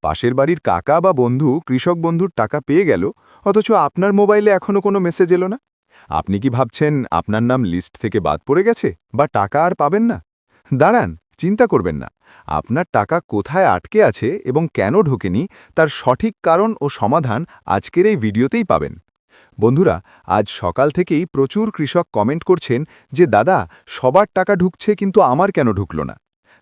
পাশের বাড়ির কাকা বা বন্ধু কৃষক বন্ধুর টাকা পেয়ে গেল, অথচ আপনার মোবাইলে এখনো কোনো মেসেজ এলো না। আপনি কি ভাবছেন আপনার নাম লিস্ট থেকে বাদ পড়ে গেছে বা টাকা আর পাবেন না? দাঁড়ান, চিন্তা করবেন না। আপনার টাকা কোথায় আটকে আছে এবং কেন ঢোকেনি তার সঠিক কারণ ও সমাধান আজকের এই ভিডিওতেই পাবেন। বন্ধুরা, আজ সকাল থেকেই প্রচুর কৃষক কমেন্ট করছেন যে দাদা, সবার টাকা ঢুকছে কিন্তু আমার কেন ঢুকল না।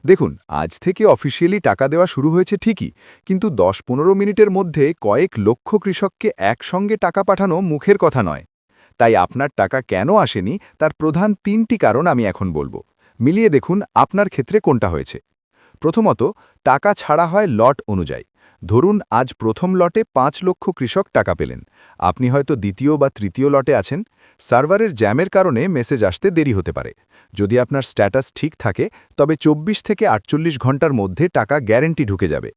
দেখুন, আজ থেকে অফিসিয়ালি টাকা দেওয়া শুরু হয়েছে ঠিকই, কিন্তু ১০-১৫ মিনিটের মধ্যে কয়েক লক্ষ কৃষককে একসঙ্গে টাকা পাঠানো মুখের কথা নয়। তাই আপনার টাকা কেন আসেনি তার প্রধান ৩টি কারণ আমি এখন বলবো। মিলিয়ে দেখুন আপনার ক্ষেত্রে কোনটা হয়েছে। প্রথমত, টাকা ছাড়া হয় লট অনুযায়ী। ধরুন আজ প্রথম লটে ৫ লক্ষ কৃষক টাকা পেলেন। আপনি হয়তো দ্বিতীয় বা তৃতীয় লটে আছেন। সার্ভারের জ্যামের কারণে মেসেজ আসতে দেরি হতে পারে। যদি আপনার স্ট্যাটাস ঠিক থাকে তবে ২৪ থেকে ৪৮ ঘন্টার মধ্যে টাকা গ্যারেন্টি ঢুকে যাবে।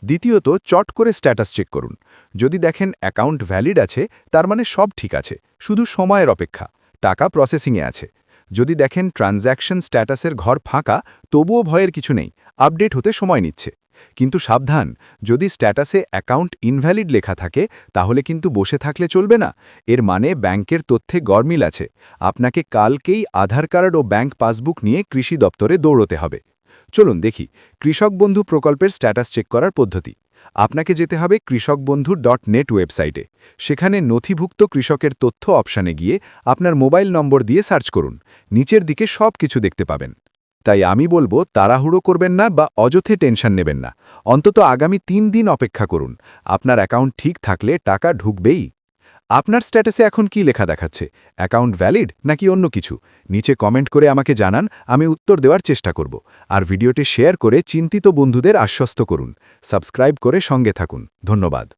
দ্বিতীয়ত, চট করে স্ট্যাটাস চেক করুন। যদি দেখেন অ্যাকাউন্ট ভ্যালিড আছে, তার মানে সব ঠিক আছে, শুধু সময়ের অপেক্ষা, টাকা প্রসেসিংয়ে আছে। যদি দেখেন ট্রানজ্যাকশন স্ট্যাটাসের ঘর ফাঁকা, তবুও ভয়ের কিছু নেই, আপডেট হতে সময় নিচ্ছে। কিন্তু সাবধান, যদি স্ট্যাটাসে অ্যাকাউন্ট ইনভ্যালিড লেখা থাকে তাহলে কিন্তু বসে থাকলে চলবে না। এর মানে ব্যাংকের তথ্যে গরমিল আছে। আপনাকে কালকেই আধার কার্ড ও ব্যাংক পাসবুক নিয়ে কৃষি দপ্তরে দৌড়তে হবে। চলুন দেখি কৃষক বন্ধু প্রকল্পের স্ট্যাটাস চেক করার পদ্ধতি। আপনাকে যেতে হবে কৃষকবন্ধু.net ওয়েবসাইটে। সেখানে নথিভুক্ত কৃষকের তথ্য অপশানে গিয়ে আপনার মোবাইল নম্বর দিয়ে সার্চ করুন। নিচের দিকে সব কিছু দেখতে পাবেন। তাই আমি বলবো, তাড়াহুড়ো করবেন না বা অযথে টেনশন নেবেন না। অন্তত আগামী ৩ দিন অপেক্ষা করুন। আপনার অ্যাকাউন্ট ঠিক থাকলে টাকা ঢুকবেই। আপনার স্ট্যাটাসে এখন কি লেখা দেখাচ্ছে? অ্যাকাউন্ট ভ্যালিড নাকি অন্য কিছু? নিচে কমেন্ট করে আমাকে জানান, আমি উত্তর দেওয়ার চেষ্টা করব। আর ভিডিওটি শেয়ার করে চিন্তিত বন্ধুদের আশ্বস্ত করুন। সাবস্ক্রাইব করে সঙ্গে থাকুন। ধন্যবাদ।